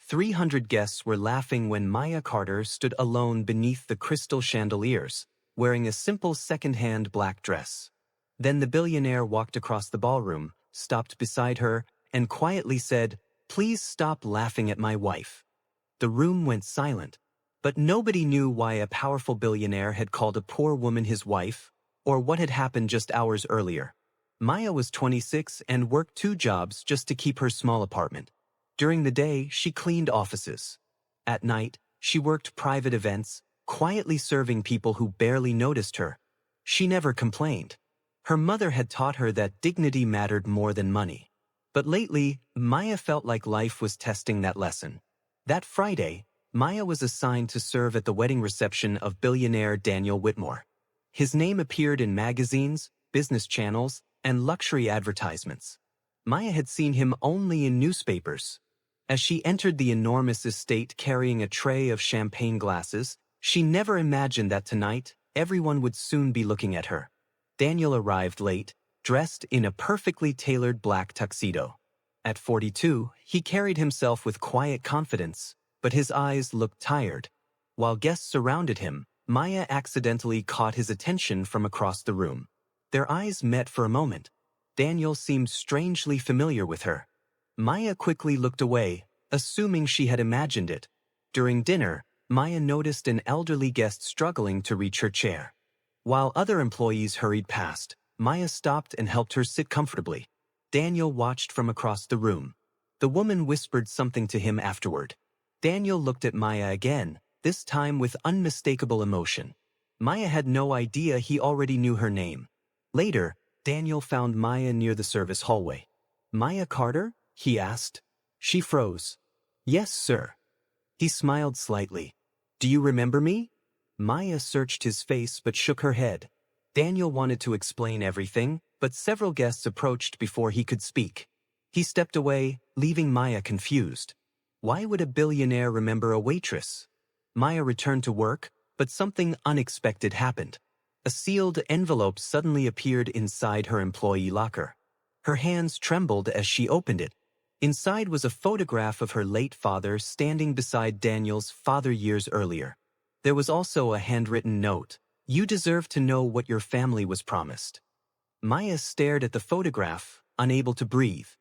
300 guests were laughing when Maya Carter stood alone beneath the crystal chandeliers, wearing a simple second-hand black dress. Then the billionaire walked across the ballroom, stopped beside her, and quietly said, "Please stop laughing at my wife." The room went silent, but nobody knew why a powerful billionaire had called a poor woman his wife, or what had happened just hours earlier. Maya was 26 and worked 2 jobs just to keep her small apartment. During the day, she cleaned offices. At night, she worked private events, quietly serving people who barely noticed her. She never complained. Her mother had taught her that dignity mattered more than money. But lately, Maya felt like life was testing that lesson. That Friday, Maya was assigned to serve at the wedding reception of billionaire Daniel Whitmore. His name appeared in magazines, business channels, and luxury advertisements. Maya had seen him only in newspapers. As she entered the enormous estate carrying a tray of champagne glasses, she never imagined that tonight, everyone would soon be looking at her. Daniel arrived late, dressed in a perfectly tailored black tuxedo. At 42, he carried himself with quiet confidence, but his eyes looked tired. While guests surrounded him, Maya accidentally caught his attention from across the room. Their eyes met for a moment. Daniel seemed strangely familiar with her. Maya quickly looked away, assuming she had imagined it. During dinner, Maya noticed an elderly guest struggling to reach her chair. While other employees hurried past, Maya stopped and helped her sit comfortably. Daniel watched from across the room. The woman whispered something to him afterward. Daniel looked at Maya again, this time with unmistakable emotion. Maya had no idea he already knew her name. Later, Daniel found Maya near the service hallway. "Maya Carter?" he asked. She froze. "Yes, sir." He smiled slightly. "Do you remember me?" Maya searched his face but shook her head. Daniel wanted to explain everything, but several guests approached before he could speak. He stepped away, leaving Maya confused. Why would a billionaire remember a waitress? Maya returned to work, but something unexpected happened. A sealed envelope suddenly appeared inside her employee locker. Her hands trembled as she opened it. Inside was a photograph of her late father standing beside Daniel's father years earlier. There was also a handwritten note. "You deserve to know what your family was promised." Maya stared at the photograph, unable to breathe.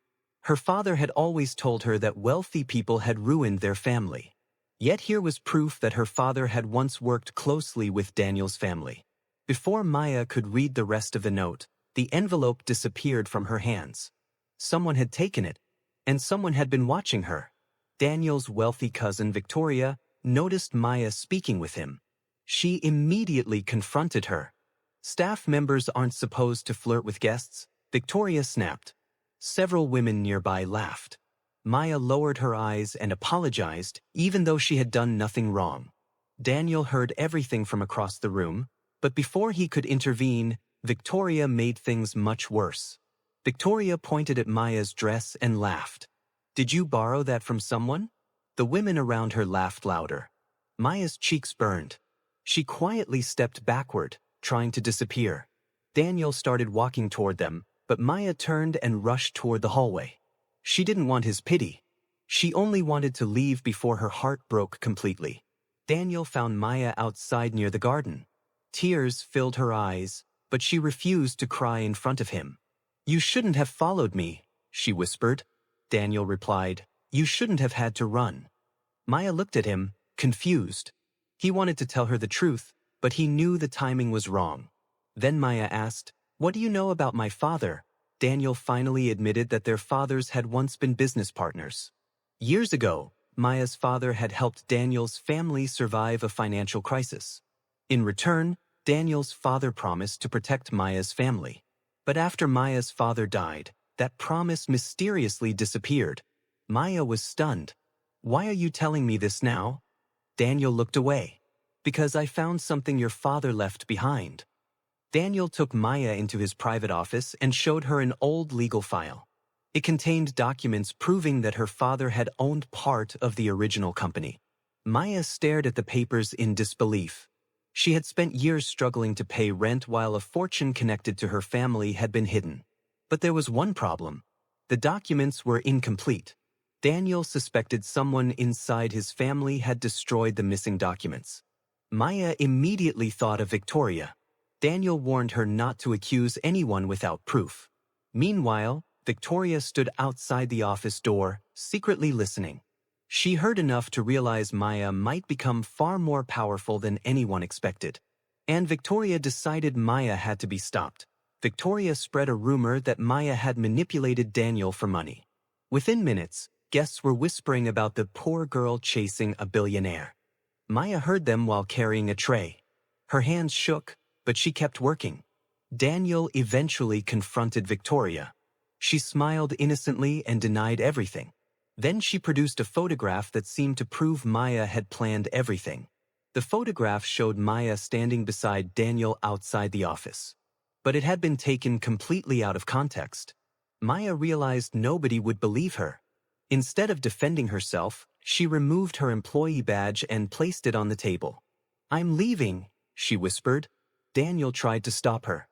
Her father had always told her that wealthy people had ruined their family. Yet here was proof that her father had once worked closely with Daniel's family. Before Maya could read the rest of the note, the envelope disappeared from her hands. Someone had taken it, and someone had been watching her. Daniel's wealthy cousin Victoria noticed Maya speaking with him. She immediately confronted her. "Staff members aren't supposed to flirt with guests," Victoria snapped. Several women nearby laughed. Maya lowered her eyes and apologized, even though she had done nothing wrong. Daniel heard everything from across the room, but before he could intervene, Victoria made things much worse. Victoria pointed at Maya's dress and laughed. "Did you borrow that from someone?" The women around her laughed louder. Maya's cheeks burned. She quietly stepped backward, trying to disappear. Daniel started walking toward them, but Maya turned and rushed toward the hallway. She didn't want his pity. She only wanted to leave before her heart broke completely. Daniel found Maya outside near the garden. Tears filled her eyes, but she refused to cry in front of him. "You shouldn't have followed me," she whispered. Daniel replied, "You shouldn't have had to run." Maya looked at him, confused. He wanted to tell her the truth, but he knew the timing was wrong. Then Maya asked, "What do you know about my father?" Daniel finally admitted that their fathers had once been business partners. Years ago, Maya's father had helped Daniel's family survive a financial crisis. In return, Daniel's father promised to protect Maya's family. But after Maya's father died, that promise mysteriously disappeared. Maya was stunned. "Why are you telling me this now?" Daniel looked away. "Because I found something your father left behind." Daniel took Maya into his private office and showed her an old legal file. It contained documents proving that her father had owned part of the original company. Maya stared at the papers in disbelief. She had spent years struggling to pay rent while a fortune connected to her family had been hidden. But there was one problem. The documents were incomplete. Daniel suspected someone inside his family had destroyed the missing documents. Maya immediately thought of Victoria. Daniel warned her not to accuse anyone without proof. Meanwhile, Victoria stood outside the office door, secretly listening. She heard enough to realize Maya might become far more powerful than anyone expected. And Victoria decided Maya had to be stopped. Victoria spread a rumor that Maya had manipulated Daniel for money. Within minutes, guests were whispering about the poor girl chasing a billionaire. Maya heard them while carrying a tray. Her hands shook, but she kept working. Daniel eventually confronted Victoria. She smiled innocently and denied everything. Then she produced a photograph that seemed to prove Maya had planned everything. The photograph showed Maya standing beside Daniel outside the office. But it had been taken completely out of context. Maya realized nobody would believe her. Instead of defending herself, she removed her employee badge and placed it on the table. "I'm leaving," she whispered. Daniel tried to stop her.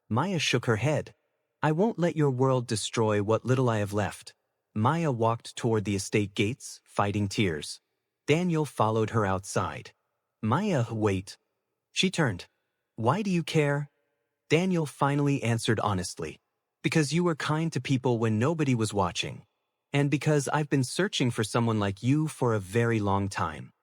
Maya shook her head. "I won't let your world destroy what little I have left." Maya walked toward the estate gates, fighting tears. Daniel followed her outside. "Maya, wait." She turned. "Why do you care?" Daniel finally answered honestly. "Because you were kind to people when nobody was watching. And because I've been searching for someone like you for a very long time."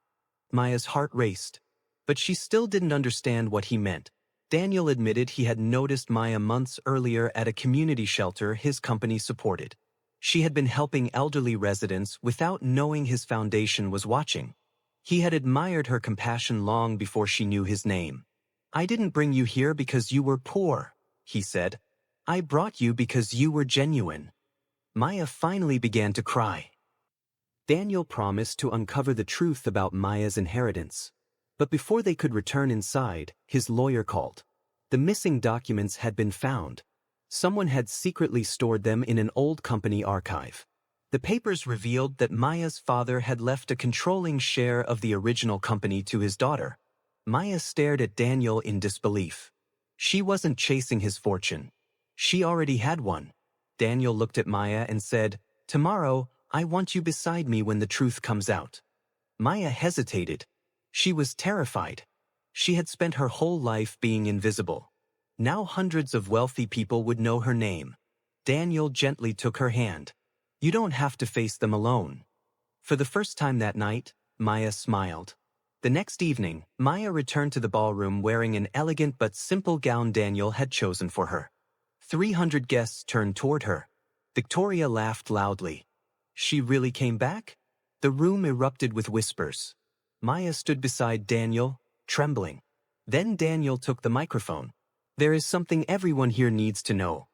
Maya's heart raced. But she still didn't understand what he meant. Daniel admitted he had noticed Maya months earlier at a community shelter his company supported. She had been helping elderly residents without knowing his foundation was watching. He had admired her compassion long before she knew his name. "I didn't bring you here because you were poor," he said. "I brought you because you were genuine." Maya finally began to cry. Daniel promised to uncover the truth about Maya's inheritance. But before they could return inside, his lawyer called. The missing documents had been found. Someone had secretly stored them in an old company archive. The papers revealed that Maya's father had left a controlling share of the original company to his daughter. Maya stared at Daniel in disbelief. She wasn't chasing his fortune. She already had one. Daniel looked at Maya and said, "Tomorrow, I want you beside me when the truth comes out." Maya hesitated. She was terrified. She had spent her whole life being invisible. Now hundreds of wealthy people would know her name. Daniel gently took her hand. "You don't have to face them alone." For the first time that night, Maya smiled. The next evening, Maya returned to the ballroom wearing an elegant but simple gown Daniel had chosen for her. 300 guests turned toward her. Victoria laughed loudly. "She really came back?" The room erupted with whispers. Maya stood beside Daniel, trembling. Then Daniel took the microphone. "There is something everyone here needs to know."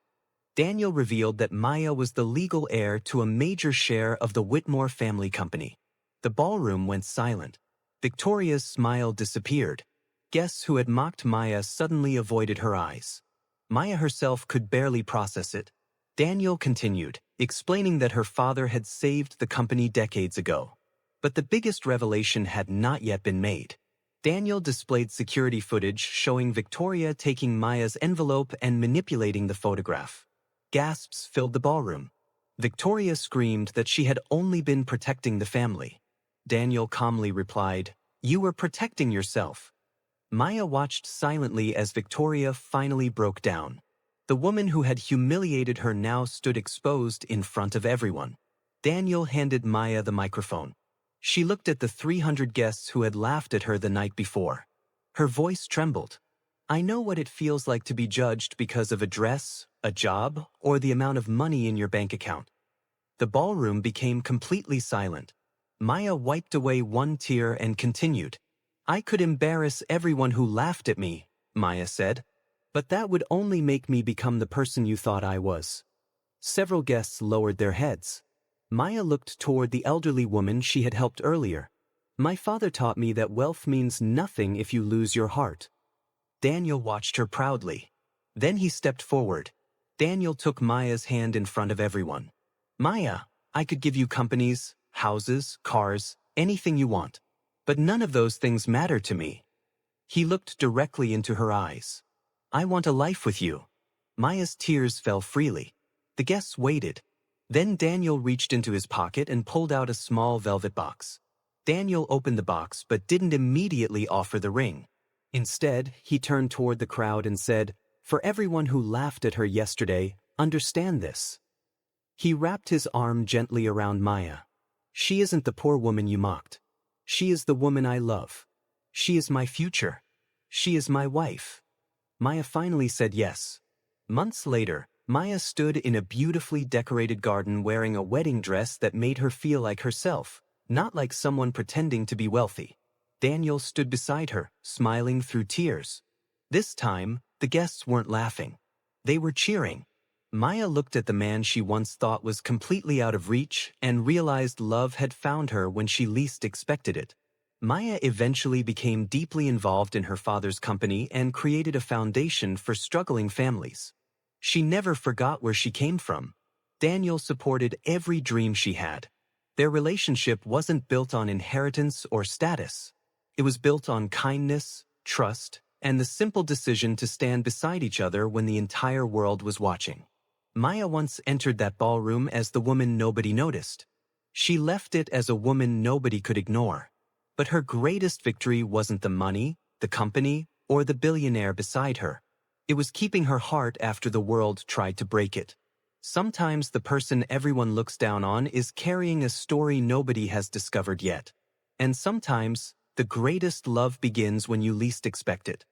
Daniel revealed that Maya was the legal heir to a major share of the Whitmore family company. The ballroom went silent. Victoria's smile disappeared. Guests who had mocked Maya suddenly avoided her eyes. Maya herself could barely process it. Daniel continued, explaining that her father had saved the company decades ago. But the biggest revelation had not yet been made. Daniel displayed security footage showing Victoria taking Maya's envelope and manipulating the photograph. Gasps filled the ballroom. Victoria screamed that she had only been protecting the family. Daniel calmly replied, "You were protecting yourself." Maya watched silently as Victoria finally broke down. The woman who had humiliated her now stood exposed in front of everyone. Daniel handed Maya the microphone. She looked at the 300 guests who had laughed at her the night before. Her voice trembled. "I know what it feels like to be judged because of a dress, a job, or the amount of money in your bank account." The ballroom became completely silent. Maya wiped away one tear and continued. "I could embarrass everyone who laughed at me," Maya said. "But that would only make me become the person you thought I was." Several guests lowered their heads. Maya looked toward the elderly woman she had helped earlier. "My father taught me that wealth means nothing if you lose your heart." Daniel watched her proudly. Then he stepped forward. Daniel took Maya's hand in front of everyone. "Maya, I could give you companies, houses, cars, anything you want. But none of those things matter to me." He looked directly into her eyes. "I want a life with you." Maya's tears fell freely. The guests waited. Then Daniel reached into his pocket and pulled out a small velvet box. Daniel opened the box but didn't immediately offer the ring. Instead, he turned toward the crowd and said, "For everyone who laughed at her yesterday, understand this." He wrapped his arm gently around Maya. "She isn't the poor woman you mocked. She is the woman I love. She is my future. She is my wife." Maya finally said yes. Months later, Maya stood in a beautifully decorated garden wearing a wedding dress that made her feel like herself, not like someone pretending to be wealthy. Daniel stood beside her, smiling through tears. This time, the guests weren't laughing. They were cheering. Maya looked at the man she once thought was completely out of reach and realized love had found her when she least expected it. Maya eventually became deeply involved in her father's company and created a foundation for struggling families. She never forgot where she came from. Daniel supported every dream she had. Their relationship wasn't built on inheritance or status. It was built on kindness, trust, and the simple decision to stand beside each other when the entire world was watching. Maya once entered that ballroom as the woman nobody noticed. She left it as a woman nobody could ignore. But her greatest victory wasn't the money, the company, or the billionaire beside her. It was keeping her heart after the world tried to break it. Sometimes the person everyone looks down on is carrying a story nobody has discovered yet. And sometimes, the greatest love begins when you least expect it.